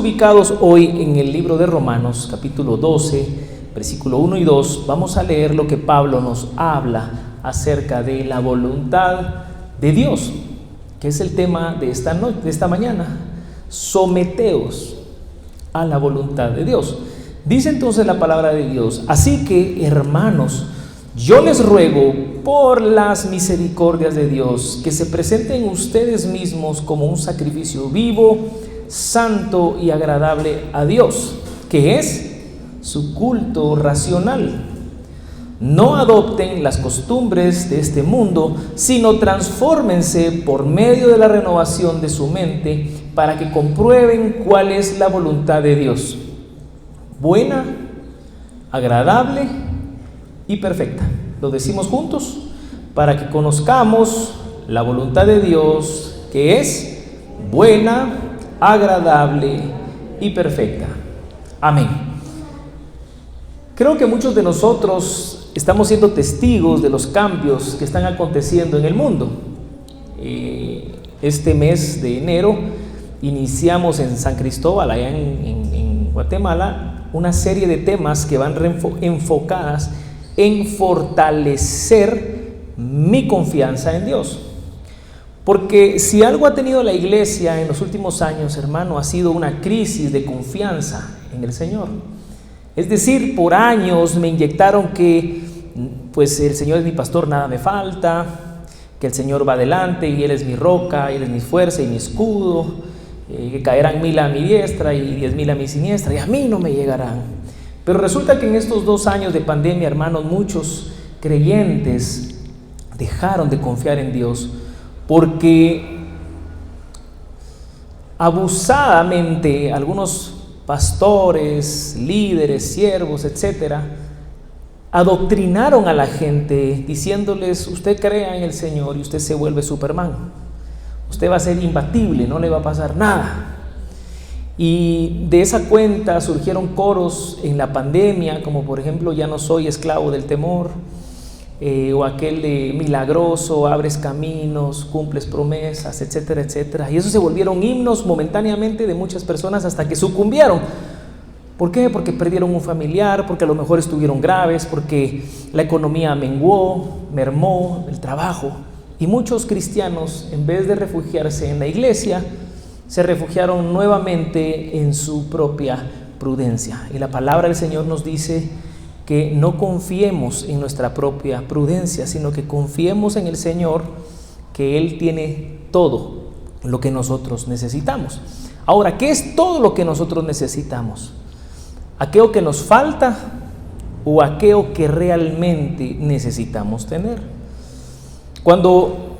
ubicados hoy en el libro de Romanos, capítulo 12, versículo 1 y 2, vamos a leer lo que Pablo nos habla acerca de la voluntad de Dios, que es el tema de esta mañana. Someteos a la voluntad de Dios. Dice entonces la palabra de Dios: así que, hermanos, yo les ruego por las misericordias de Dios que se presenten ustedes mismos como un sacrificio vivo, santo y agradable a Dios, que es su culto racional. No adopten las costumbres de este mundo, sino transfórmense por medio de la renovación de su mente para que comprueben cuál es la voluntad de Dios, buena, agradable y perfecta. Lo decimos juntos: para que conozcamos la voluntad de Dios, que es buena, agradable y perfecta. Amén. Creo que muchos de nosotros estamos siendo testigos de los cambios que están aconteciendo en el mundo. Este mes de enero iniciamos en San Cristóbal, allá en Guatemala, una serie de temas que van enfocadas en fortalecer mi confianza en Dios. Porque si algo ha tenido la iglesia en los últimos años, hermano, ha sido una crisis de confianza en el Señor. Es decir, por años me inyectaron que pues el Señor es mi pastor, nada me falta, que el Señor va adelante y Él es mi roca, Él es mi fuerza y mi escudo, que caerán 1000 a mi diestra y 10,000 a mi siniestra, y a mí no me llegarán. Pero resulta que en estos 2 años de pandemia, hermanos, muchos creyentes dejaron de confiar en Dios porque abusadamente algunos pastores, líderes, siervos, etcétera, adoctrinaron a la gente diciéndoles: usted crea en el Señor y usted se vuelve Superman, usted va a ser imbatible, no le va a pasar nada. Y de esa cuenta surgieron coros en la pandemia, como por ejemplo: ya no soy esclavo del temor, o aquel de milagroso, abres caminos, cumples promesas, etcétera, etcétera. Y eso se volvieron himnos momentáneamente de muchas personas hasta que sucumbieron. ¿Por qué? Porque perdieron un familiar, porque a lo mejor estuvieron graves, porque la economía mermó el trabajo. Y muchos cristianos, en vez de refugiarse en la iglesia, se refugiaron nuevamente en su propia prudencia. Y la palabra del Señor nos dice que no confiemos en nuestra propia prudencia, sino que confiemos en el Señor, que Él tiene todo lo que nosotros necesitamos. Ahora, ¿qué es todo lo que nosotros necesitamos? ¿Aquello que nos falta o aquello que realmente necesitamos tener? Cuando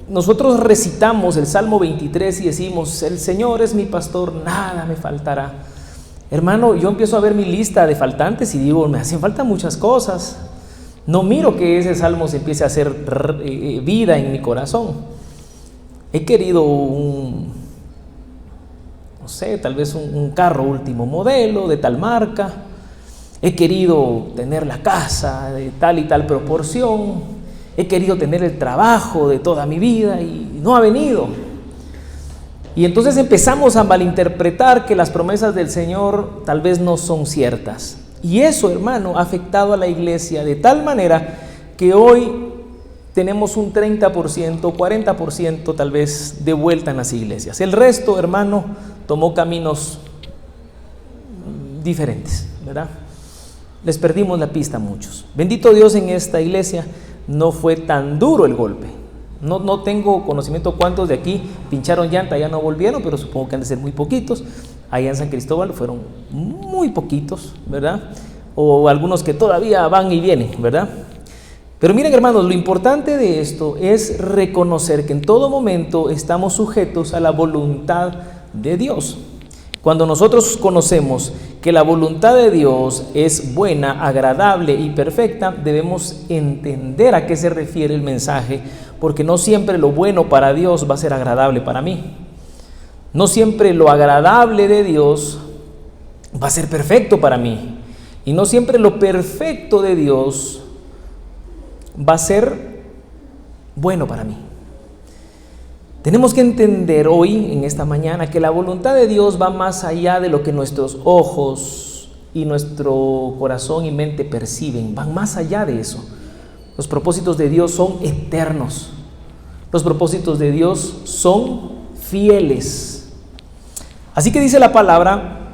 nosotros recitamos el Salmo 23 y decimos: el Señor es mi pastor, nada me faltará, hermano, yo empiezo a ver mi lista de faltantes y digo: me hacen falta muchas cosas. No miro que ese salmo se empiece a hacer vida en mi corazón. He querido tal vez un carro último modelo, de tal marca. He querido tener la casa de tal y tal proporción. He querido tener el trabajo de toda mi vida y no ha venido. Y entonces empezamos a malinterpretar que las promesas del Señor tal vez no son ciertas. Y eso, hermano, ha afectado a la iglesia de tal manera que hoy tenemos un 30%, 40% tal vez de vuelta en las iglesias. El resto, hermano, tomó caminos diferentes, ¿verdad? Les perdimos la pista a muchos. Bendito Dios, en esta iglesia no fue tan duro el golpe. No tengo conocimiento cuántos de aquí pincharon llanta, ya no volvieron, pero supongo que han de ser muy poquitos. Allá en San Cristóbal fueron muy poquitos, ¿verdad? O algunos que todavía van y vienen, ¿verdad? Pero miren, hermanos, lo importante de esto es reconocer que en todo momento estamos sujetos a la voluntad de Dios. Cuando nosotros conocemos que la voluntad de Dios es buena, agradable y perfecta, debemos entender a qué se refiere el mensaje, porque no siempre lo bueno para Dios va a ser agradable para mí. No siempre lo agradable de Dios va a ser perfecto para mí. Y no siempre lo perfecto de Dios va a ser bueno para mí. Tenemos que entender hoy, en esta mañana, que la voluntad de Dios va más allá de lo que nuestros ojos y nuestro corazón y mente perciben, van más allá de eso. Los propósitos de Dios son eternos. Los propósitos de Dios son fieles. Así que dice la palabra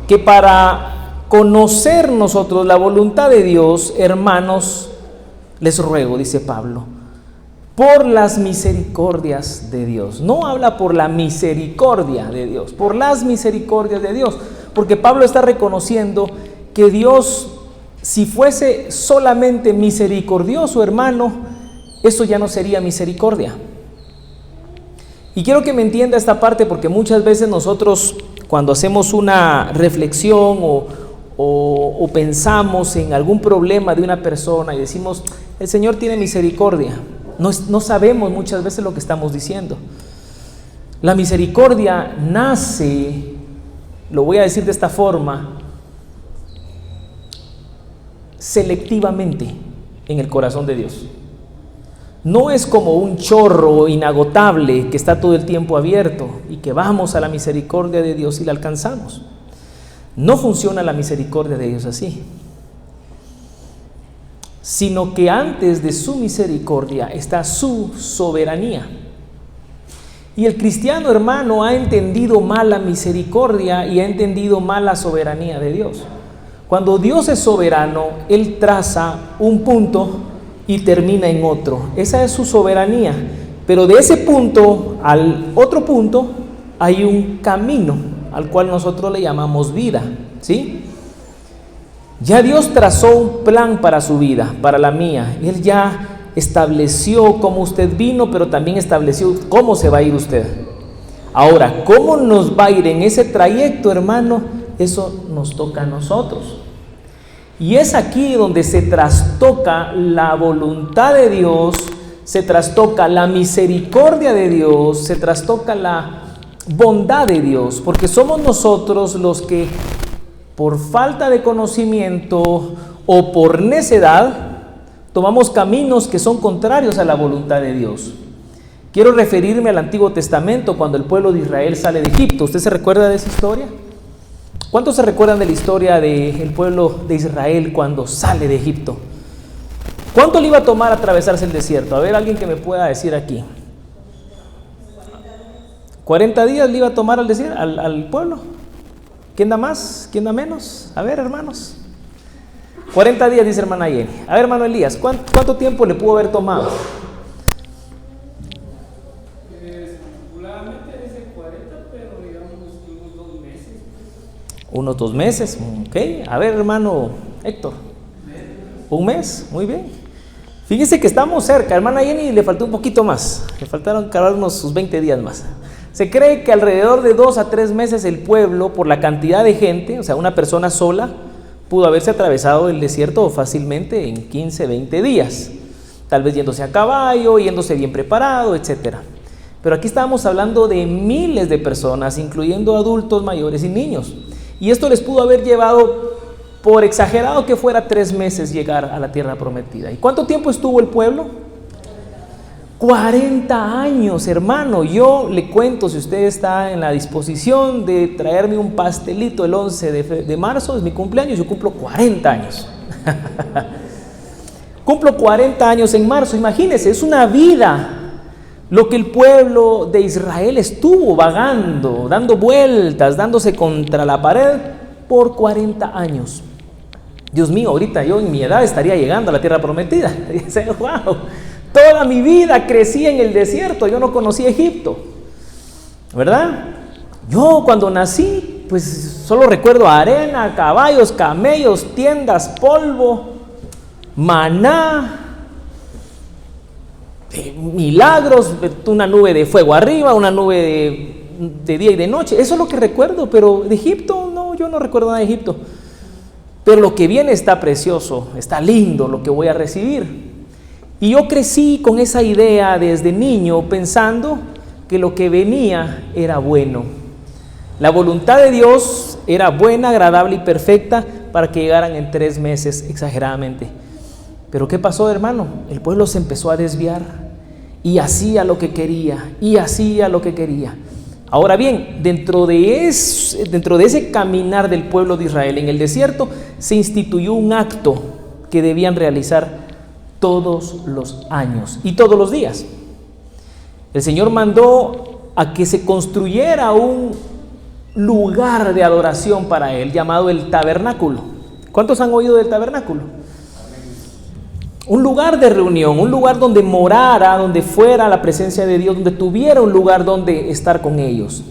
que para conocer nosotros la voluntad de Dios, hermanos, les ruego, dice Pablo, por las misericordias de Dios. No habla por la misericordia de Dios, por las misericordias de Dios, porque Pablo está reconociendo que Dios, si fuese solamente misericordioso, hermano, eso ya no sería misericordia. Y quiero que me entienda esta parte, porque muchas veces nosotros, cuando hacemos una reflexión o pensamos en algún problema de una persona y decimos, el Señor tiene misericordia, no sabemos muchas veces lo que estamos diciendo. La misericordia nace, lo voy a decir de esta forma, selectivamente en el corazón de Dios. No es como un chorro inagotable que está todo el tiempo abierto y que vamos a la misericordia de Dios y la alcanzamos. No funciona la misericordia de Dios así, sino que antes de su misericordia está su soberanía. Y el cristiano, hermano, ha entendido mal la misericordia y ha entendido mal la soberanía de Dios. Cuando Dios es soberano, Él traza un punto y termina en otro. Esa es su soberanía. Pero de ese punto al otro punto hay un camino al cual nosotros le llamamos vida, ¿sí? Ya Dios trazó un plan para su vida, para la mía. Él ya estableció cómo usted vino, pero también estableció cómo se va a ir usted. Ahora, ¿cómo nos va a ir en ese trayecto, hermano? Eso nos toca a nosotros. Y es aquí donde se trastoca la voluntad de Dios, se trastoca la misericordia de Dios, se trastoca la bondad de Dios, porque somos nosotros los que, por falta de conocimiento o por necedad, tomamos caminos que son contrarios a la voluntad de Dios. Quiero referirme al Antiguo Testamento, cuando el pueblo de Israel sale de Egipto. ¿Usted se recuerda de esa historia? ¿Cuántos se recuerdan de la historia del pueblo de Israel cuando sale de Egipto? ¿Cuánto le iba a tomar atravesarse el desierto? A ver, alguien que me pueda decir aquí. 40 días le iba a tomar al pueblo. ¿Quién da más? ¿Quién da menos? A ver, hermanos. 40 días, dice hermana Jenny. A ver, hermano Elías, ¿cuánto tiempo le pudo haber tomado? Popularmente dice 40, pero digamos unos 2 meses. Unos 2 meses, ok. A ver, hermano Héctor. ¿Un mes? Muy bien. Fíjese que estamos cerca. Hermana Jenny le faltó un poquito más. Le faltaron cargar sus 20 días más. Se cree que alrededor de 2 a 3 meses el pueblo, por la cantidad de gente, o sea, una persona sola, pudo haberse atravesado el desierto fácilmente en 15, 20 días. Tal vez yéndose a caballo, yéndose bien preparado, etc. Pero aquí estábamos hablando de miles de personas, incluyendo adultos, mayores y niños. Y esto les pudo haber llevado, por exagerado que fuera, 3 meses llegar a la tierra prometida. ¿Y cuánto tiempo estuvo el pueblo? 40 años, hermano. Yo le cuento, si usted está en la disposición de traerme un pastelito el 11 de marzo, es mi cumpleaños, yo cumplo 40 años. Cumplo 40 años en marzo, imagínese, es una vida lo que el pueblo de Israel estuvo vagando, dando vueltas, dándose contra la pared por 40 años. Dios mío, ahorita yo en mi edad estaría llegando a la tierra prometida. Dice, wow. Toda mi vida crecí en el desierto, yo no conocí Egipto, ¿verdad? Yo cuando nací, pues solo recuerdo arena, caballos, camellos, tiendas, polvo, maná, milagros, una nube de fuego arriba, una nube de día y de noche. Eso es lo que recuerdo, pero de Egipto, no, yo no recuerdo nada de Egipto. Pero lo que viene está precioso, está lindo lo que voy a recibir. Y yo crecí con esa idea desde niño, pensando que lo que venía era bueno. La voluntad de Dios era buena, agradable y perfecta para que llegaran en 3 meses exageradamente. Pero ¿qué pasó, hermano? El pueblo se empezó a desviar y hacía lo que quería, y hacía lo que quería. Ahora bien, dentro de ese caminar del pueblo de Israel en el desierto, se instituyó un acto que debían realizar todos los años y todos los días. El Señor mandó a que se construyera un lugar de adoración para Él, llamado el tabernáculo. ¿Cuántos han oído del tabernáculo? Un lugar de reunión, un lugar donde morara, donde fuera la presencia de Dios, donde tuviera un lugar donde estar con ellos.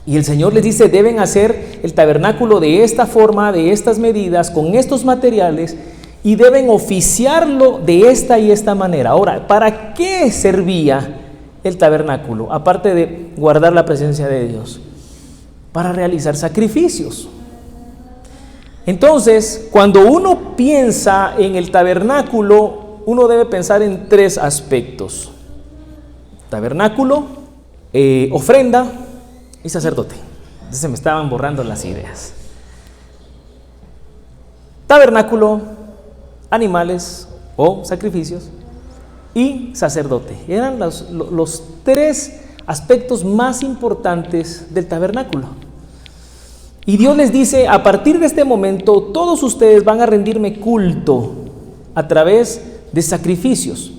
Y el Señor les dice, deben hacer el tabernáculo de esta forma, de estas medidas, con estos materiales, y deben oficiarlo de esta y esta manera. Ahora, ¿para qué servía el tabernáculo? Aparte de guardar la presencia de Dios, para realizar sacrificios. Entonces, cuando uno piensa en el tabernáculo, uno debe pensar en tres aspectos: tabernáculo, ofrenda y sacerdote. Entonces se me estaban borrando las ideas. Tabernáculo, animales o sacrificios y sacerdote. Eran los tres aspectos más importantes del tabernáculo. Y Dios les dice, a partir de este momento, todos ustedes van a rendirme culto a través de sacrificios.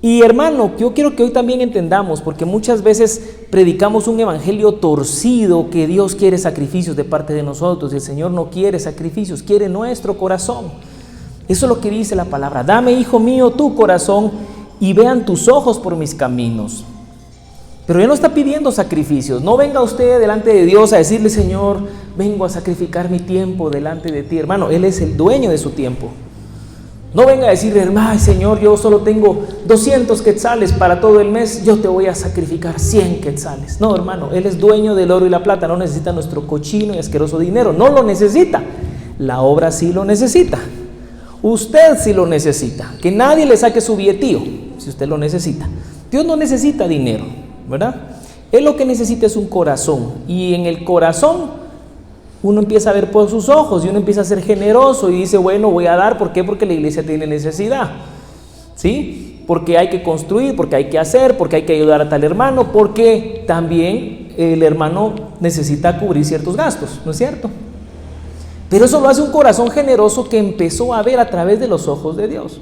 Y hermano, yo quiero que hoy también entendamos, porque muchas veces predicamos un evangelio torcido, que Dios quiere sacrificios de parte de nosotros, y el Señor no quiere sacrificios, quiere nuestro corazón. Eso es lo que dice la palabra: dame, hijo mío, tu corazón, y vean tus ojos por mis caminos. Pero Él no está pidiendo sacrificios. No venga usted delante de Dios a decirle: Señor, vengo a sacrificar mi tiempo delante de ti. Hermano, Él es el dueño de su tiempo. No venga a decirle: hermano, Señor, yo solo tengo 200 quetzales para todo el mes, yo te voy a sacrificar 100 quetzales. No, hermano, Él es dueño del oro y la plata. No necesita nuestro cochino y asqueroso dinero. No lo necesita. La obra sí lo necesita. Usted sí lo necesita. Que nadie le saque su billetío si usted lo necesita. Dios no necesita dinero, ¿verdad? Él lo que necesita es un corazón, y en el corazón uno empieza a ver por sus ojos y uno empieza a ser generoso y dice: bueno, voy a dar. ¿Por qué? Porque la iglesia tiene necesidad, ¿sí? Porque hay que construir, porque hay que hacer, porque hay que ayudar a tal hermano, porque también el hermano necesita cubrir ciertos gastos, ¿no es cierto? Pero eso lo hace un corazón generoso que empezó a ver a través de los ojos de Dios.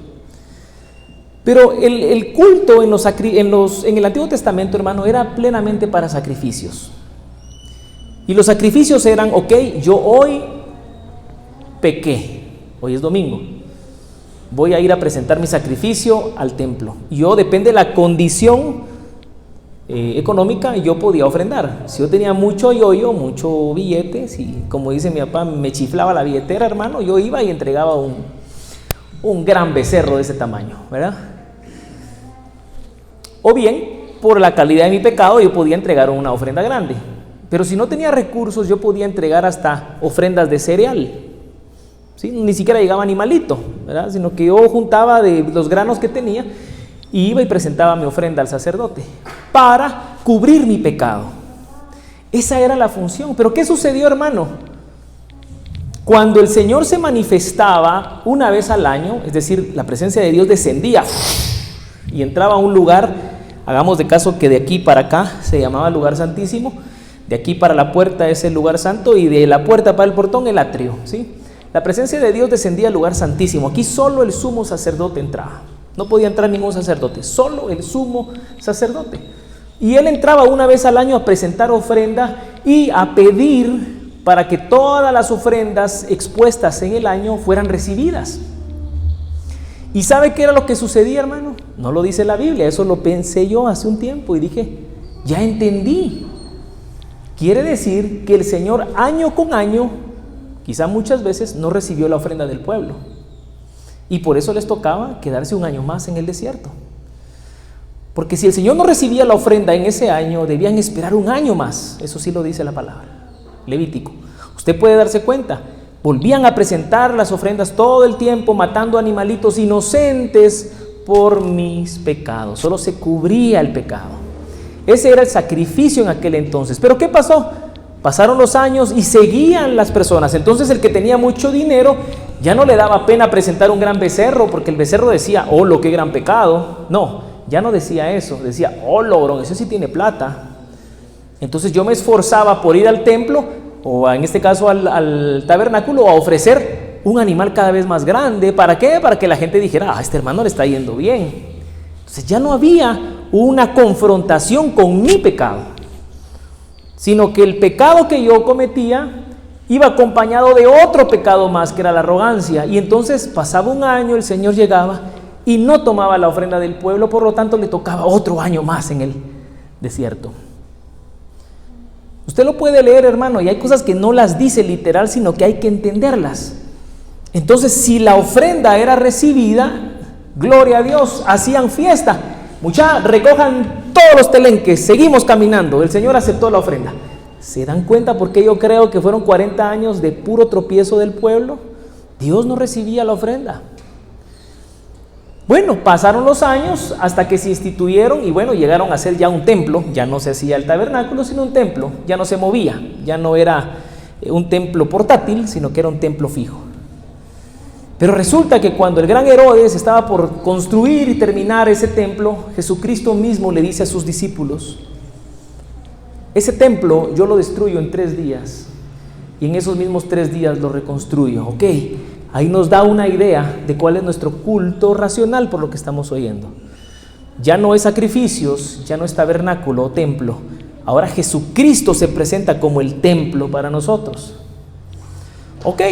Pero el culto en el Antiguo Testamento, hermano, era plenamente para sacrificios. Y los sacrificios eran: ok, yo hoy pequé, hoy es domingo, voy a ir a presentar mi sacrificio al templo. Yo, depende de la condición económica, yo podía ofrendar. Si yo tenía mucho yoyo, mucho billete, si, como dice mi papá, me chiflaba la billetera, hermano, yo iba y entregaba un gran becerro de ese tamaño, ¿verdad? O bien, por la calidad de mi pecado, yo podía entregar una ofrenda grande. Pero si no tenía recursos, yo podía entregar hasta ofrendas de cereal, ¿sí? Ni siquiera llegaba animalito, ¿verdad? Sino que yo juntaba de los granos que tenía y iba y presentaba mi ofrenda al sacerdote para cubrir mi pecado. Esa era la función. Pero ¿qué sucedió, hermano? Cuando el Señor se manifestaba una vez al año, es decir, la presencia de Dios descendía y entraba a un lugar, hagamos de caso que de aquí para acá se llamaba lugar santísimo, de aquí para la puerta es el lugar santo, y de la puerta para el portón el atrio, ¿sí? La presencia de Dios descendía al lugar santísimo. Aquí solo el sumo sacerdote entraba. No podía entrar ningún sacerdote, solo el sumo sacerdote. Y él entraba una vez al año a presentar ofrenda y a pedir para que todas las ofrendas expuestas en el año fueran recibidas. ¿Y sabe qué era lo que sucedía, hermano? No lo dice la Biblia, eso lo pensé yo hace un tiempo y dije: ya entendí. Quiere decir que el Señor año con año, quizá muchas veces, no recibió la ofrenda del pueblo. Y por eso les tocaba quedarse un año más en el desierto. Porque si el Señor no recibía la ofrenda en ese año, debían esperar un año más. Eso sí lo dice la palabra. Levítico. Usted puede darse cuenta. Volvían a presentar las ofrendas todo el tiempo, matando animalitos inocentes por mis pecados. Solo se cubría el pecado. Ese era el sacrificio en aquel entonces. ¿Pero qué pasó? Pasaron los años y seguían las personas. Entonces el que tenía mucho dinero ya no le daba pena presentar un gran becerro, porque el becerro decía: oh, lo que gran pecado. No, ya no decía eso, decía, oh logrón, ese sí tiene plata. Entonces yo me esforzaba por ir al templo, o en este caso al tabernáculo, a ofrecer un animal cada vez más grande. ¿Para qué? Para que la gente dijera, este hermano le está yendo bien. Entonces ya no había una confrontación con mi pecado, sino que el pecado que yo cometía iba acompañado de otro pecado más, que era la arrogancia. Y entonces pasaba un año, el Señor llegaba y no tomaba la ofrenda del pueblo, por lo tanto le tocaba otro año más en el desierto. Usted lo puede leer, hermano, y hay cosas que no las dice literal, sino que hay que entenderlas. Entonces, si la ofrenda era recibida, gloria a Dios, hacían fiesta. Muchachos, recojan todos los telenques, seguimos caminando, el Señor aceptó la ofrenda. ¿Se dan cuenta por qué yo creo que fueron 40 años de puro tropiezo del pueblo? Dios no recibía la ofrenda. Bueno, pasaron los años hasta que se instituyeron y bueno, llegaron a ser ya un templo. Ya no se hacía el tabernáculo, sino un templo. Ya no se movía, ya no era un templo portátil, sino que era un templo fijo. Pero resulta que cuando el gran Herodes estaba por construir y terminar ese templo, Jesucristo mismo le dice a sus discípulos, ese templo yo lo destruyo en 3 días y en esos mismos 3 días lo reconstruyo. Ok, ahí nos da una idea de cuál es nuestro culto racional por lo que estamos oyendo. Ya no es sacrificios, ya no es tabernáculo o templo. Ahora Jesucristo se presenta como el templo para nosotros. Ok,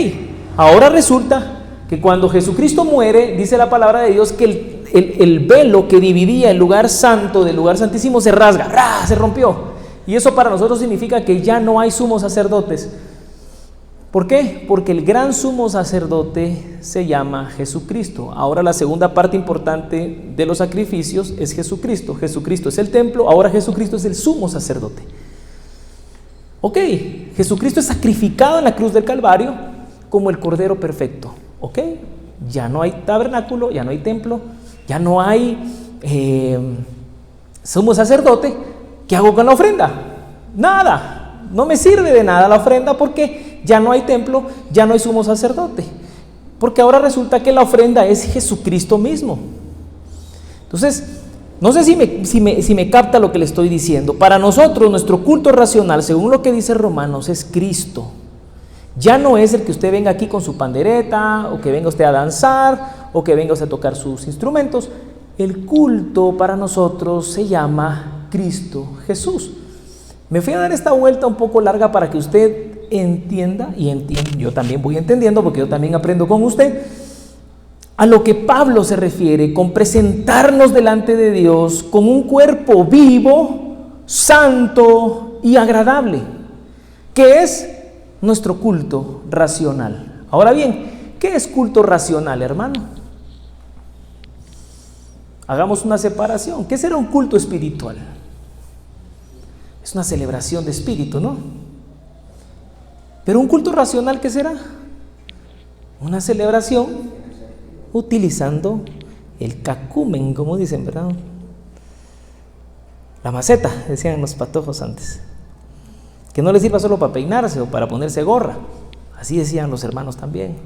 ahora resulta que cuando Jesucristo muere, dice la palabra de Dios que el velo que dividía el lugar santo del lugar santísimo se rasga, ¡ra!, se rompió. Y eso para nosotros significa que ya no hay sumos sacerdotes. ¿Por qué? Porque el gran sumo sacerdote se llama Jesucristo. Ahora la segunda parte importante de los sacrificios es Jesucristo. Jesucristo es el templo, ahora Jesucristo es el sumo sacerdote. Ok, Jesucristo es sacrificado en la cruz del Calvario como el Cordero perfecto. Ok, ya no hay tabernáculo, ya no hay templo, ya no hay sumo sacerdote. ¿Qué hago con la ofrenda? Nada, no me sirve de nada la ofrenda porque ya no hay templo, ya no hay sumo sacerdote. Porque ahora resulta que la ofrenda es Jesucristo mismo. Entonces, no sé si me capta lo que le estoy diciendo. Para nosotros, nuestro culto racional, según lo que dice Romanos, es Cristo. Ya no es el que usted venga aquí con su pandereta, o que venga usted a danzar, o que venga usted a tocar sus instrumentos. El culto para nosotros se llama Cristo Jesús. Me fui a dar esta vuelta un poco larga para que usted entienda, y yo también voy entendiendo porque yo también aprendo con usted, a lo que Pablo se refiere con presentarnos delante de Dios con un cuerpo vivo, santo y agradable, que es nuestro culto racional. Ahora bien, ¿qué es culto racional, hermano? Hagamos una separación. ¿Qué será un culto espiritual? Es una celebración de espíritu, ¿no? Pero un culto racional, ¿qué será? Una celebración utilizando el cacumen, como dicen, ¿verdad? La maceta, decían los patojos antes. Que no les sirva solo para peinarse o para ponerse gorra. Así decían los hermanos también.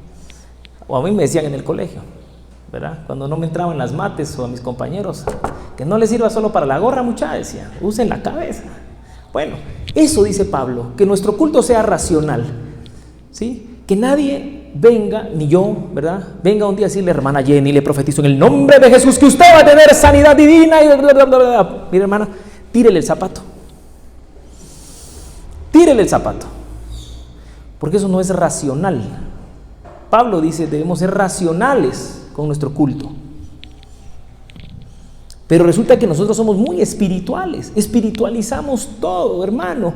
O a mí me decían en el colegio, ¿verdad? Cuando no me entraban las mates o a mis compañeros, que no les sirva solo para la gorra, muchachos, decían, usen la cabeza. Bueno, eso dice Pablo, que nuestro culto sea racional, ¿sí? Que nadie venga, ni yo, ¿verdad? Venga un día a decirle, hermana Jenny, le profetizo en el nombre de Jesús que usted va a tener sanidad divina y bla, bla, bla, bla. Mire, hermana, tírele el zapato. Tírele el zapato. Porque eso no es racional. Pablo dice, debemos ser racionales con nuestro culto. Pero resulta que nosotros somos muy espirituales, espiritualizamos todo, hermano.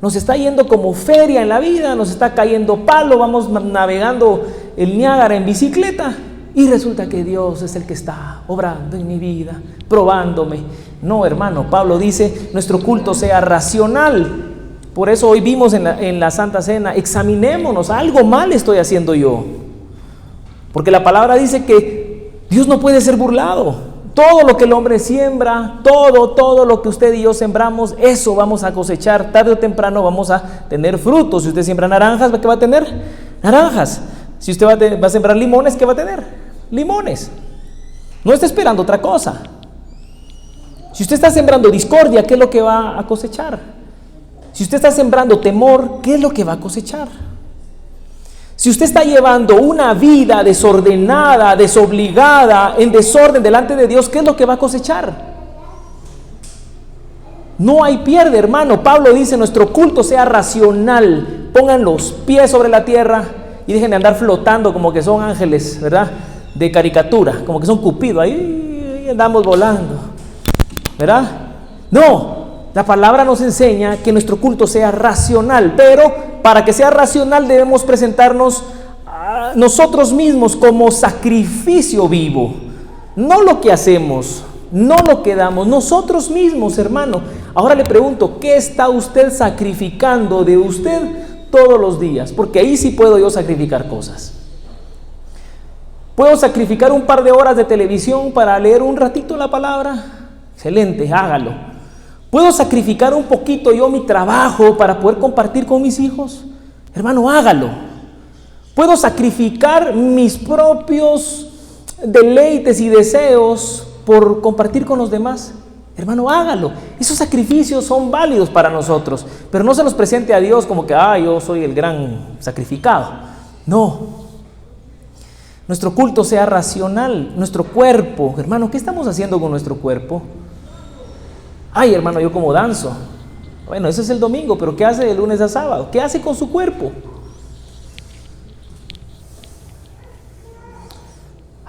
Nos está yendo como feria en la vida, nos está cayendo palo, vamos navegando el Niágara en bicicleta y resulta que Dios es el que está obrando en mi vida, probándome. No, hermano, Pablo dice, nuestro culto sea racional. Por eso hoy vimos en la Santa Cena, examinémonos, algo mal estoy haciendo yo. Porque la palabra dice que Dios no puede ser burlado. Todo lo que el hombre siembra, todo lo que usted y yo sembramos, eso vamos a cosechar. Tarde o temprano vamos a tener frutos. Si usted siembra naranjas, ¿qué va a tener? Naranjas. Si usted va a sembrar limones, ¿qué va a tener? Limones. No está esperando otra cosa. Si usted está sembrando discordia, ¿qué es lo que va a cosechar? Si usted está sembrando temor, ¿qué es lo que va a cosechar? Si usted está llevando una vida desordenada, desobligada, en desorden delante de Dios, ¿qué es lo que va a cosechar? No hay pierde, hermano. Pablo dice, nuestro culto sea racional. Pongan los pies sobre la tierra y dejen de andar flotando como que son ángeles, ¿verdad? De caricatura, como que son Cupido. Ahí andamos volando, ¿verdad? No, la palabra nos enseña que nuestro culto sea racional, pero para que sea racional debemos presentarnos a nosotros mismos como sacrificio vivo. No lo que hacemos, no lo que damos, nosotros mismos, hermano. Ahora le pregunto, ¿qué está usted sacrificando de usted todos los días? Porque ahí sí puedo yo sacrificar cosas. ¿Puedo sacrificar un par de horas de televisión para leer un ratito la palabra? Excelente, hágalo. ¿Puedo sacrificar un poquito yo mi trabajo para poder compartir con mis hijos? Hermano, hágalo. ¿Puedo sacrificar mis propios deleites y deseos por compartir con los demás? Hermano, hágalo. Esos sacrificios son válidos para nosotros, pero no se los presente a Dios como que, yo soy el gran sacrificado. No. Nuestro culto sea racional. Nuestro cuerpo, hermano, ¿qué estamos haciendo con nuestro cuerpo? Ay, hermano, yo como danzo. Bueno, ese es el domingo, pero ¿qué hace de lunes a sábado? ¿Qué hace con su cuerpo?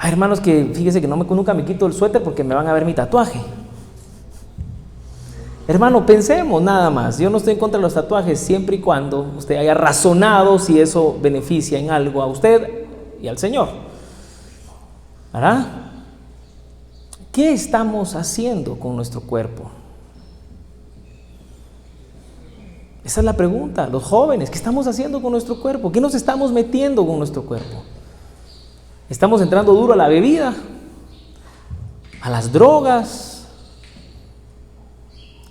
Hermanos, que fíjese que nunca me quito el suéter porque me van a ver mi tatuaje. Hermano, pensemos nada más. Yo no estoy en contra de los tatuajes siempre y cuando usted haya razonado si eso beneficia en algo a usted y al Señor, ¿verdad? ¿Qué estamos haciendo con nuestro cuerpo? Esa es la pregunta. Los jóvenes, ¿qué estamos haciendo con nuestro cuerpo? ¿Qué nos estamos metiendo con nuestro cuerpo? ¿Estamos entrando duro a la bebida? ¿A las drogas?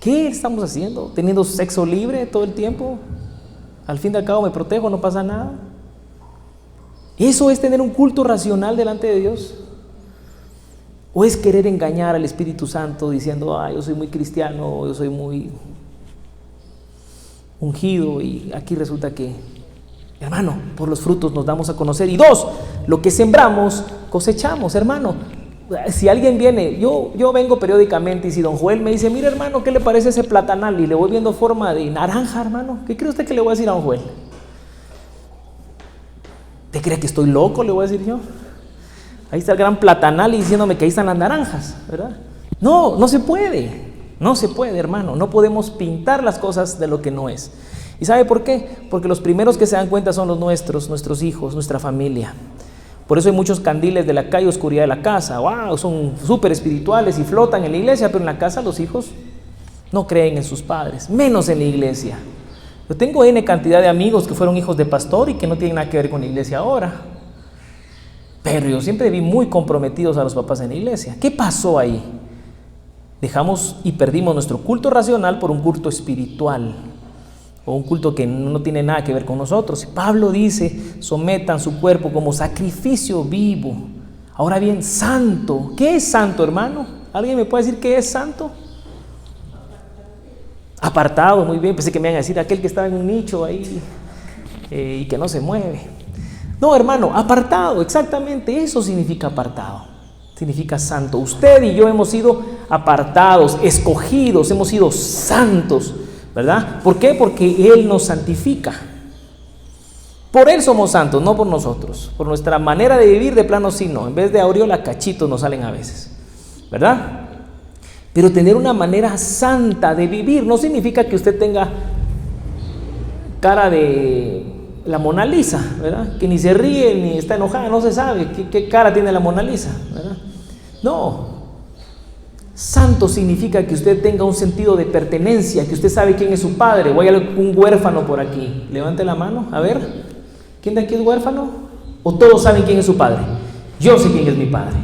¿Qué estamos haciendo? ¿Teniendo sexo libre todo el tiempo? Al fin y al cabo me protejo, no pasa nada. ¿Eso es tener un culto racional delante de Dios? ¿O es querer engañar al Espíritu Santo diciendo, yo soy muy cristiano, yo soy muy ungido, y aquí resulta que, hermano, por los frutos nos damos a conocer? Y dos, lo que sembramos, cosechamos, hermano. Si alguien viene, yo vengo periódicamente, y si don Joel me dice, mire hermano, ¿qué le parece ese platanal? Y le voy viendo forma de naranja, hermano, ¿qué cree usted que le voy a decir a don Joel? ¿Usted cree que estoy loco? Le voy a decir yo. Ahí está el gran platanal y diciéndome que ahí están las naranjas, ¿verdad? No, no se puede. No se puede, hermano. No podemos pintar las cosas de lo que no es. ¿Y sabe por qué? Porque los primeros que se dan cuenta son los nuestros hijos, nuestra familia. Por eso hay muchos candiles de la calle, oscuridad de la casa. ¡Wow! Son súper espirituales y flotan en la iglesia, pero en la casa los hijos no creen en sus padres, menos en la iglesia. Yo tengo N cantidad de amigos que fueron hijos de pastor y que no tienen nada que ver con la iglesia ahora. Pero yo siempre vi muy comprometidos a los papás en la iglesia. ¿Qué pasó ahí? Dejamos y perdimos nuestro culto racional por un culto espiritual, o un culto que no tiene nada que ver con nosotros. Pablo dice, sometan su cuerpo como sacrificio vivo. Ahora bien, santo. ¿Qué es santo, hermano? ¿Alguien me puede decir qué es santo? Apartado, muy bien. Pensé que me iban a decir aquel que estaba en un nicho ahí y que no se mueve. No, hermano, apartado, exactamente, eso significa apartado. Significa santo. Usted y yo hemos sido apartados, escogidos, hemos sido santos, ¿verdad? ¿Por qué? Porque Él nos santifica. Por Él somos santos, no por nosotros. Por nuestra manera de vivir, de plano sí, no. En vez de aureola, cachitos nos salen a veces, ¿verdad? Pero tener una manera santa de vivir no significa que usted tenga cara de la Mona Lisa, ¿verdad? Que ni se ríe ni está enojada, no se sabe qué cara tiene la Mona Lisa, ¿verdad? No. Santo significa que usted tenga un sentido de pertenencia, que usted sabe quién es su padre. O hay algún huérfano por aquí. Levante la mano, a ver. ¿Quién de aquí es huérfano? ¿O todos saben quién es su padre? Yo sé quién es mi padre.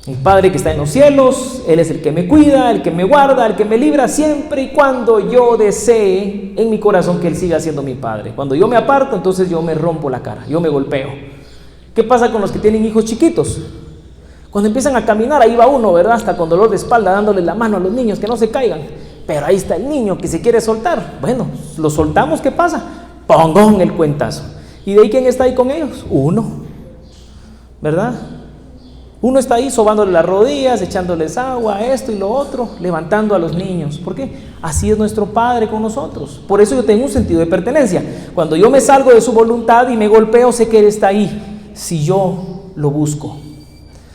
Mi Padre que está en los cielos, Él es el que me cuida, el que me guarda, el que me libra, siempre y cuando yo desee en mi corazón que Él siga siendo mi Padre. Cuando yo me aparto, entonces yo me rompo la cara, yo me golpeo. ¿Qué pasa con los que tienen hijos chiquitos? Cuando empiezan a caminar, ahí va uno, ¿verdad? Hasta con dolor de espalda, dándole la mano a los niños que no se caigan. Pero ahí está el niño que se quiere soltar. Bueno, lo soltamos, ¿qué pasa? Pongón el cuentazo. ¿Y de ahí quién está ahí con ellos? Uno, ¿verdad? Uno está ahí sobándole las rodillas, echándoles agua, esto y lo otro, levantando a los niños. ¿Por qué? Así es nuestro Padre con nosotros. Por eso yo tengo un sentido de pertenencia. Cuando yo me salgo de su voluntad y me golpeo, sé que Él está ahí, si yo lo busco.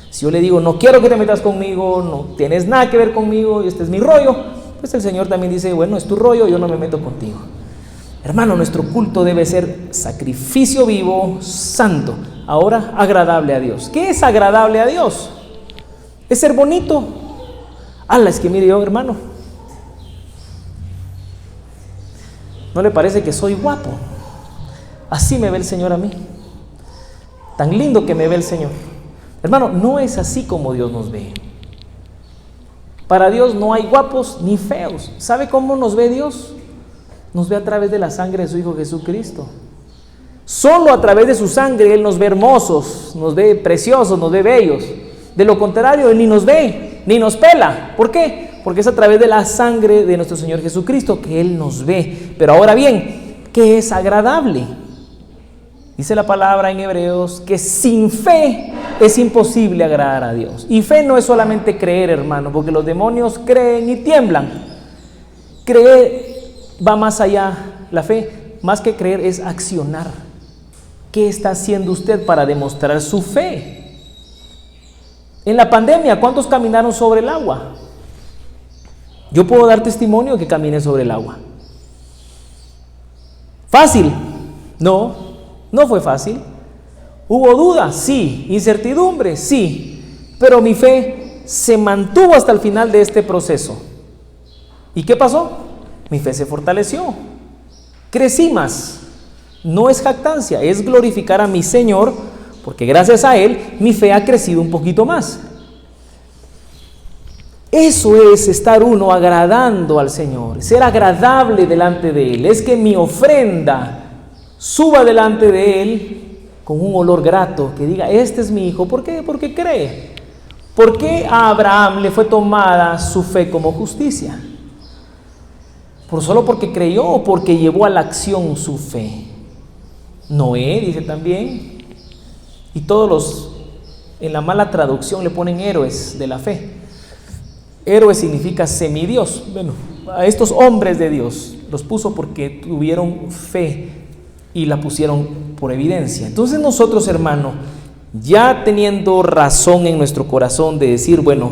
Si yo le digo, no quiero que te metas conmigo, no tienes nada que ver conmigo y este es mi rollo, pues el Señor también dice, bueno, es tu rollo, yo no me meto contigo. Hermano, nuestro culto debe ser sacrificio vivo, santo, ahora agradable a Dios. ¿Qué es agradable a Dios? Es ser bonito. Es que mire yo, hermano, ¿no le parece que soy guapo? Así me ve el Señor a mí. Tan lindo que me ve el Señor. Hermano, no es así como Dios nos ve. Para Dios no hay guapos ni feos. ¿Sabe cómo nos ve Dios? Nos ve a través de la sangre de su Hijo Jesucristo. Solo a través de su sangre Él nos ve hermosos, nos ve preciosos, nos ve bellos. De lo contrario, Él ni nos ve, ni nos pela. ¿Por qué? Porque es a través de la sangre de nuestro Señor Jesucristo que Él nos ve. Pero ahora bien, ¿qué es agradable? Dice la palabra en Hebreos que sin fe es imposible agradar a Dios. Y fe no es solamente creer, hermano, porque los demonios creen y tiemblan. Creer va más allá. La fe, más que creer, es accionar. ¿Qué está haciendo usted para demostrar su fe? En la pandemia, ¿cuántos caminaron sobre el agua? Yo puedo dar testimonio que caminé sobre el agua. ¿Fácil? No. No fue fácil. ¿Hubo dudas? Sí. ¿Incertidumbre? Sí. Pero mi fe se mantuvo hasta el final de este proceso. ¿Y qué pasó? Mi fe se fortaleció. Crecí más. No es jactancia, es glorificar a mi Señor, porque gracias a Él mi fe ha crecido un poquito más. Eso es estar uno agradando al Señor, ser agradable delante de Él. Es que mi ofrenda suba delante de Él con un olor grato, que diga, este es mi hijo. ¿Por qué? Porque cree. ¿Por qué a Abraham le fue tomada su fe como justicia? ¿Solo porque creyó o porque llevó a la acción su fe? Noé, dice también, y todos los, en la mala traducción le ponen héroes de la fe. Héroe significa semidios. Bueno, a estos hombres de Dios los puso porque tuvieron fe y la pusieron por evidencia. Entonces nosotros, hermano, ya teniendo razón en nuestro corazón de decir, bueno,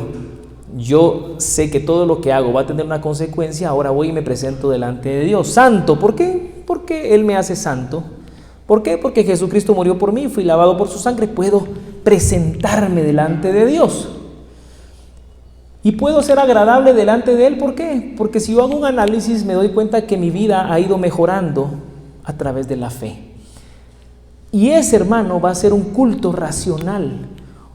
yo sé que todo lo que hago va a tener una consecuencia, ahora voy y me presento delante de Dios. Santo, ¿por qué? Porque Él me hace santo. ¿Por qué? Porque Jesucristo murió por mí, fui lavado por su sangre, puedo presentarme delante de Dios. Y puedo ser agradable delante de Él, ¿por qué? Porque si yo hago un análisis me doy cuenta que mi vida ha ido mejorando a través de la fe. Y ese, hermano, va a ser un culto racional,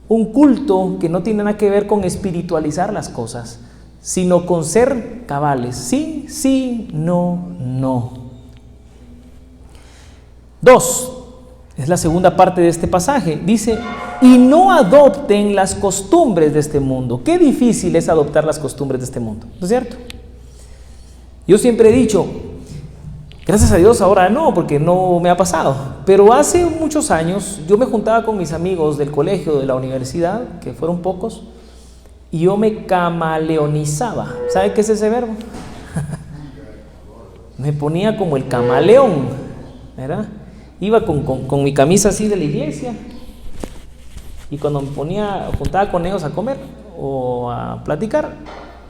un culto que no tiene nada que ver con espiritualizar las cosas, sino con ser cabales. Sí, sí, no, no. 2, es la segunda parte de este pasaje, dice, y no adopten las costumbres de este mundo. Qué difícil es adoptar las costumbres de este mundo, ¿no es cierto? Yo siempre he dicho, gracias a Dios ahora no, porque no me ha pasado, pero hace muchos años yo me juntaba con mis amigos del colegio, de la universidad, que fueron pocos, y yo me camaleonizaba. ¿Sabe qué es ese verbo? Me ponía como el camaleón, ¿verdad? Iba con mi camisa así de la iglesia, y cuando me juntaba con ellos a comer o a platicar,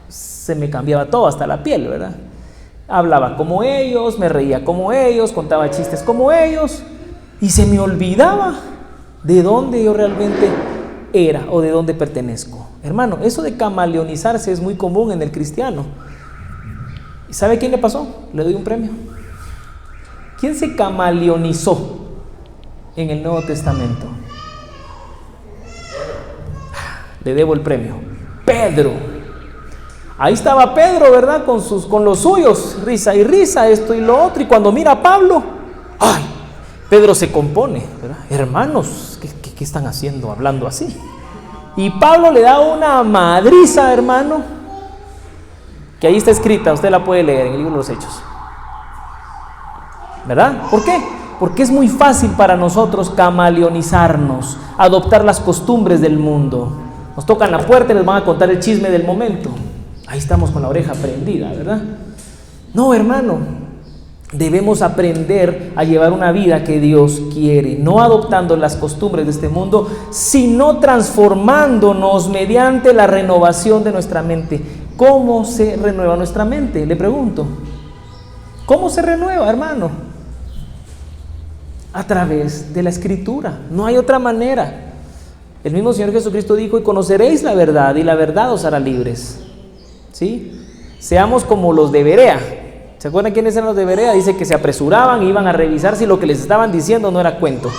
se me cambiaba todo, hasta la piel, ¿verdad? Hablaba como ellos, me reía como ellos, contaba chistes como ellos, y se me olvidaba de dónde yo realmente era o de dónde pertenezco. Hermano, eso de camaleonizarse es muy común en el cristiano. ¿Y sabe quién le pasó? Le doy un premio. ¿Quién se camaleonizó en el Nuevo Testamento? Le debo el premio. Pedro. Ahí estaba Pedro, ¿verdad? Con los suyos, risa y risa, esto y lo otro. Y cuando mira a Pablo, ¡ay! Pedro se compone, ¿verdad? Hermanos, ¿qué están haciendo hablando así? Y Pablo le da una madriza, hermano, que ahí está escrita, usted la puede leer en el libro de los Hechos. ¿Verdad? ¿Por qué? Porque es muy fácil para nosotros camaleonizarnos, adoptar las costumbres del mundo. Nos tocan la puerta y les van a contar el chisme del momento. Ahí estamos con la oreja prendida, ¿verdad? No, hermano, debemos aprender a llevar una vida que Dios quiere, no adoptando las costumbres de este mundo, sino transformándonos mediante la renovación de nuestra mente. ¿Cómo se renueva nuestra mente? Le pregunto. ¿Cómo se renueva, hermano? A través de la Escritura. No hay otra manera. El mismo Señor Jesucristo dijo: y conoceréis la verdad, y la verdad os hará libres. ¿Sí? Seamos como los de Berea. ¿Se acuerdan quiénes eran los de Berea? Dice que se apresuraban e iban a revisar si lo que les estaban diciendo no era cuento.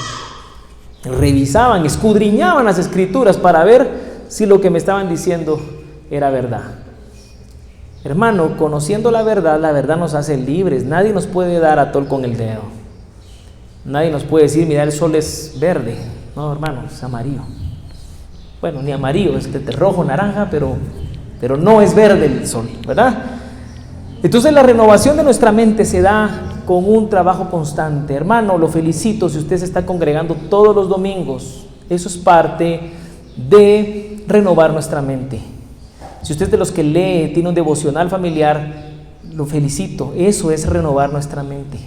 Revisaban, escudriñaban las Escrituras para ver si lo que me estaban diciendo era verdad. Hermano, conociendo la verdad nos hace libres. Nadie nos puede dar atol con el dedo. Nadie nos puede decir: mira, el sol es verde. No, hermano, es amarillo. Bueno, ni amarillo, es rojo, naranja, pero no es verde el sol, ¿verdad? Entonces la renovación de nuestra mente se da con un trabajo constante. Hermano, lo felicito si usted se está congregando todos los domingos. Eso es parte de renovar nuestra mente. Si usted es de los que lee, tiene un devocional familiar, lo felicito. Eso es renovar nuestra mente.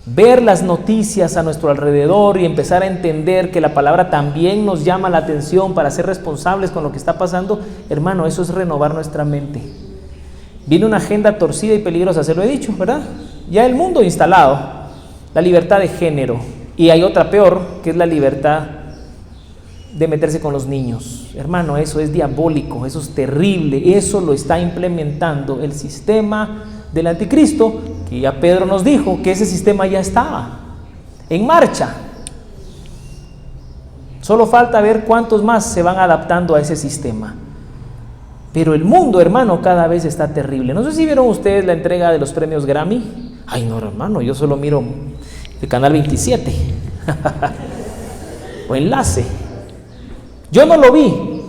Ver las noticias a nuestro alrededor y empezar a entender que la palabra también nos llama la atención para ser responsables con lo que está pasando, hermano, eso es renovar nuestra mente. Viene una agenda torcida y peligrosa, se lo he dicho, ¿verdad? Ya el mundo instalado, la libertad de género, y hay otra peor, que es la libertad de meterse con los niños. Hermano, eso es diabólico, eso es terrible, eso lo está implementando el sistema del anticristo, que ya Pedro nos dijo que ese sistema ya estaba en marcha. Solo falta ver cuántos más se van adaptando a ese sistema. Pero el mundo, hermano, cada vez está terrible. No sé si vieron ustedes la entrega de los premios Grammy. Ay, no, hermano, yo solo miro el canal 27 o Enlace. Yo no lo vi,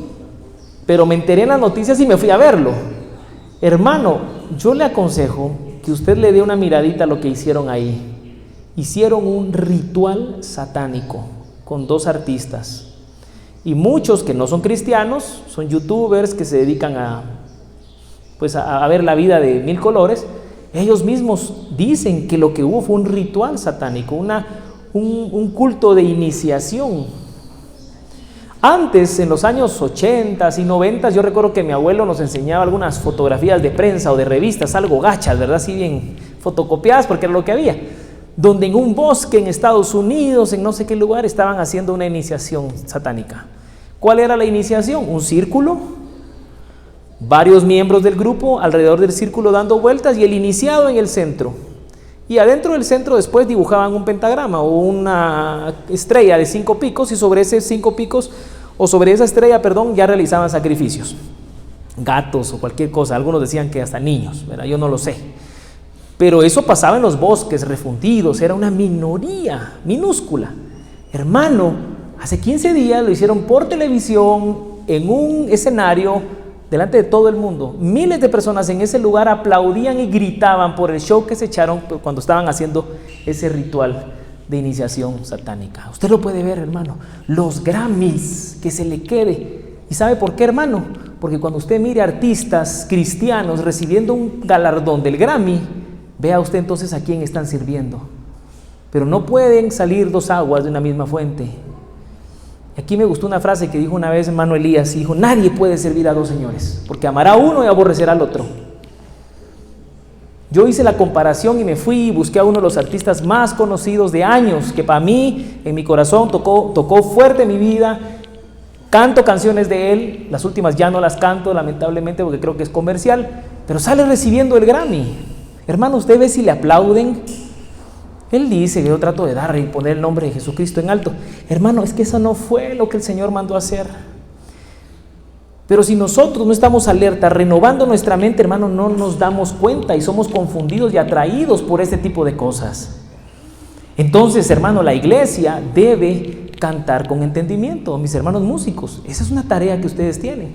pero me enteré en las noticias y me fui a verlo. Hermano, yo le aconsejo que usted le dé una miradita a lo que hicieron ahí. Hicieron un ritual satánico con 2 artistas. Y muchos que no son cristianos, son youtubers que se dedican a ver la vida de 1000 colores. Ellos mismos dicen que lo que hubo fue un ritual satánico, un culto de iniciación. Antes, en los años 80 y 90, yo recuerdo que mi abuelo nos enseñaba algunas fotografías de prensa o de revistas, algo gachas, ¿verdad? Así bien fotocopiadas, porque era lo que había. Donde en un bosque en Estados Unidos, en no sé qué lugar, estaban haciendo una iniciación satánica. ¿Cuál era la iniciación? Un círculo, varios miembros del grupo alrededor del círculo dando vueltas y el iniciado en el centro. Y adentro del centro después dibujaban un pentagrama o una estrella de 5 picos y sobre esos 5 picos o sobre esa estrella, ya realizaban sacrificios. Gatos o cualquier cosa, algunos decían que hasta niños, ¿verdad? Yo no lo sé. Pero eso pasaba en los bosques refundidos, era una minoría minúscula. Hermano, hace 15 días lo hicieron por televisión, en un escenario, delante de todo el mundo. Miles de personas en ese lugar aplaudían y gritaban por el show que se echaron cuando estaban haciendo ese ritual de iniciación satánica. Usted lo puede ver, hermano. Los Grammys, que se le quede. ¿Y sabe por qué, hermano? Porque cuando usted mire artistas cristianos recibiendo un galardón del Grammy, vea usted entonces a quién están sirviendo. Pero no pueden salir 2 aguas de una misma fuente. Aquí me gustó una frase que dijo una vez hermano Elías, dijo: nadie puede servir a 2 señores, porque amará a uno y aborrecerá al otro. Yo hice la comparación y me fui y busqué a uno de los artistas más conocidos de años, que para mí, en mi corazón, tocó fuerte mi vida. Canto canciones de él, las últimas ya no las canto, lamentablemente, porque creo que es comercial, pero sale recibiendo el Grammy. Hermano, usted ve si le aplauden. Él dice: yo trato de dar y poner el nombre de Jesucristo en alto. Hermano, es que eso no fue lo que el Señor mandó a hacer. Pero si nosotros no estamos alerta, renovando nuestra mente, hermano, no nos damos cuenta y somos confundidos y atraídos por este tipo de cosas. Entonces, hermano, la iglesia debe cantar con entendimiento. Mis hermanos músicos, esa es una tarea que ustedes tienen.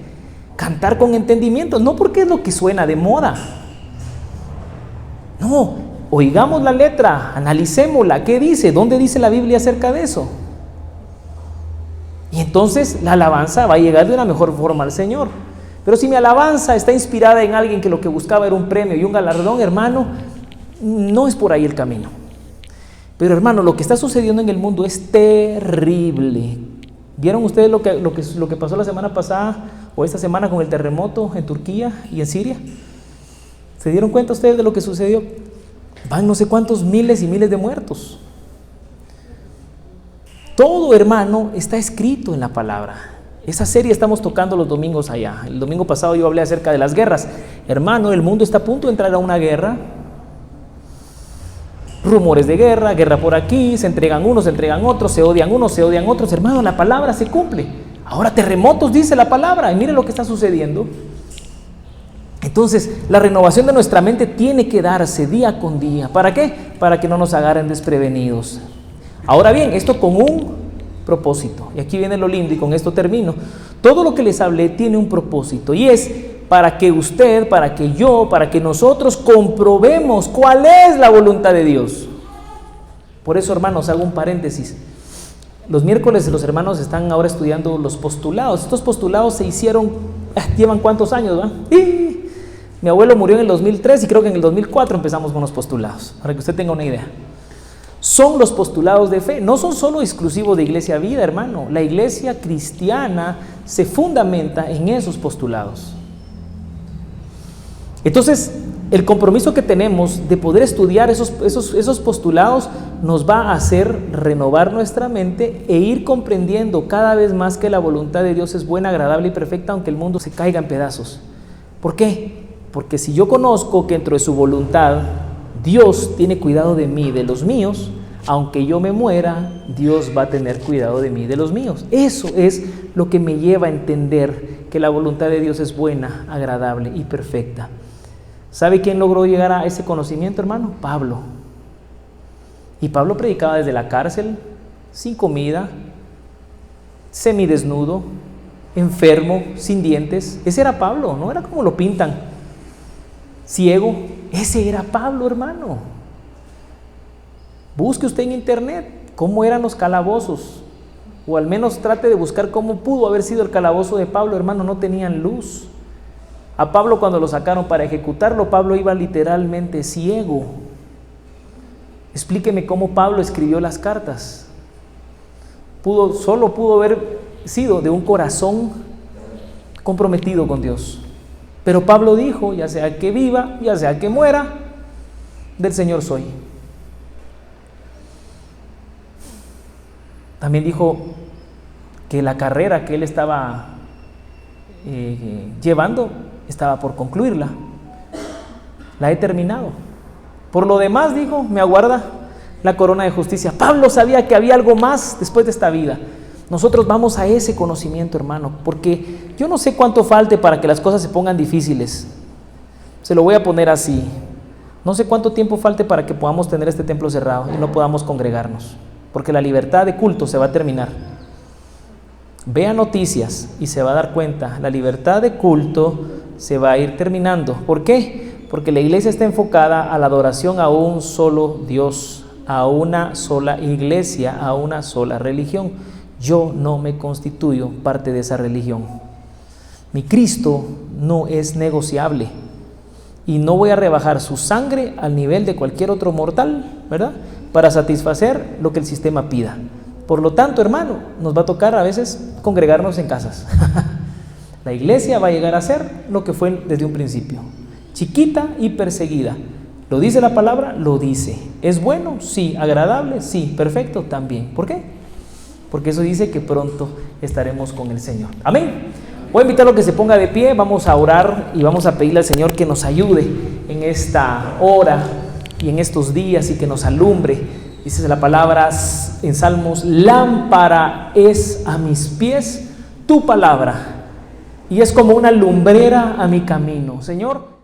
Cantar con entendimiento, no porque es lo que suena de moda. No, oigamos la letra, analicémosla, ¿qué dice? ¿Dónde dice la Biblia acerca de eso? Y entonces la alabanza va a llegar de una mejor forma al Señor. Pero si mi alabanza está inspirada en alguien que lo que buscaba era un premio y un galardón, hermano, no es por ahí el camino. Pero hermano, lo que está sucediendo en el mundo es terrible. ¿Vieron ustedes lo que pasó la semana pasada o esta semana con el terremoto en Turquía y en Siria? ¿Se dieron cuenta ustedes de lo que sucedió? Van no sé cuántos miles y miles de muertos. Todo, hermano, está escrito en la palabra. Esa serie estamos tocando los domingos allá. El domingo pasado yo hablé acerca de las guerras. Hermano, el mundo está a punto de entrar a una guerra. Rumores de guerra, guerra por aquí, se entregan unos, se entregan otros, se odian unos, se odian otros. Hermano, la palabra se cumple. Ahora terremotos dice la palabra y mire lo que está sucediendo. Entonces, la renovación de nuestra mente tiene que darse día con día. ¿Para qué? Para que no nos agarren desprevenidos. Ahora bien, esto con un propósito. Y aquí viene lo lindo y con esto termino. Todo lo que les hablé tiene un propósito y es para que usted, para que yo, para que nosotros comprobemos cuál es la voluntad de Dios. Por eso, hermanos, hago un paréntesis. Los miércoles los hermanos están ahora estudiando los postulados. Estos postulados se hicieron, llevan ¿cuántos años? ¿Va? Mi abuelo murió en el 2003 y creo que en el 2004 empezamos con los postulados, para que usted tenga una idea. Son los postulados de fe, no son solo exclusivos de Iglesia Vida, hermano. La iglesia cristiana se fundamenta en esos postulados. Entonces, el compromiso que tenemos de poder estudiar esos postulados nos va a hacer renovar nuestra mente e ir comprendiendo cada vez más que la voluntad de Dios es buena, agradable y perfecta, aunque el mundo se caiga en pedazos. ¿Por qué? Porque si yo conozco que dentro de su voluntad Dios tiene cuidado de mí, de los míos, aunque yo me muera, Dios va a tener cuidado de mí, de los míos. Eso es lo que me lleva a entender que la voluntad de Dios es buena, agradable y perfecta. ¿Sabe quién logró llegar a ese conocimiento, hermano? Pablo. Y Pablo predicaba desde la cárcel, sin comida, semidesnudo, enfermo, sin dientes. Ese era Pablo, no era como lo pintan. Ciego, ese era Pablo, hermano. Busque usted en internet cómo eran los calabozos, o al menos trate de buscar cómo pudo haber sido el calabozo de Pablo, hermano. No tenían luz. A Pablo, cuando lo sacaron para ejecutarlo, Pablo iba literalmente ciego. Explíqueme cómo Pablo escribió las cartas. Solo pudo haber sido de un corazón comprometido con Dios. Pero Pablo dijo, ya sea que viva, ya sea que muera, del Señor soy. También dijo que la carrera que él estaba llevando, estaba por concluirla. La he terminado. Por lo demás, dijo, me aguarda la corona de justicia. Pablo sabía que había algo más después de esta vida. Nosotros vamos a ese conocimiento, hermano, porque yo no sé cuánto falte para que las cosas se pongan difíciles. Se lo voy a poner así. No sé cuánto tiempo falte para que podamos tener este templo cerrado y no podamos congregarnos, porque la libertad de culto se va a terminar. Vea noticias y se va a dar cuenta, la libertad de culto se va a ir terminando. ¿Por qué? Porque la iglesia está enfocada a la adoración a un solo Dios, a una sola iglesia, a una sola religión. Yo no me constituyo parte de esa religión. Mi Cristo no es negociable y no voy a rebajar su sangre al nivel de cualquier otro mortal, ¿verdad?, para satisfacer lo que el sistema pida. Por lo tanto, hermano, nos va a tocar a veces congregarnos en casas. La iglesia va a llegar a ser lo que fue desde un principio, chiquita y perseguida. ¿Lo dice la palabra? Lo dice. ¿Es bueno? Sí. ¿Agradable? Sí. ¿Perfecto? También. ¿Por qué? Porque eso dice que pronto estaremos con el Señor. Amén. Voy a invitarlo a que se ponga de pie, vamos a orar y vamos a pedirle al Señor que nos ayude en esta hora y en estos días y que nos alumbre. Dice la palabra en Salmos: lámpara es a mis pies tu palabra y es como una lumbrera a mi camino. Señor,